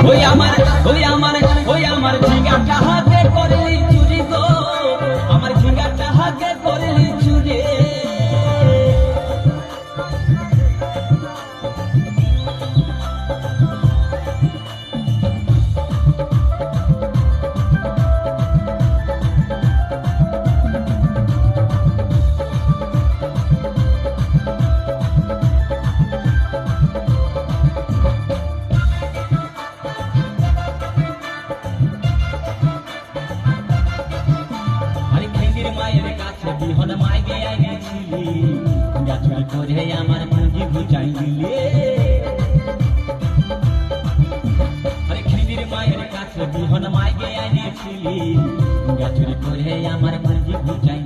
ওই আমার ঝিঙ্গাটা হাতে করলি চুরি গো, আমার ঝিঙ্গাটা হাতে করলি চুরি। মায়ের কাছে বিহন মাইগে আইছিলি, গাছুরি করে আমার পুঁজি বুঝাই দিলে। আরে খিদির মায়ের কাছে বিহন মাইগে আইছিলি, গাছুরি করে আমার পুঁজি বুঝাই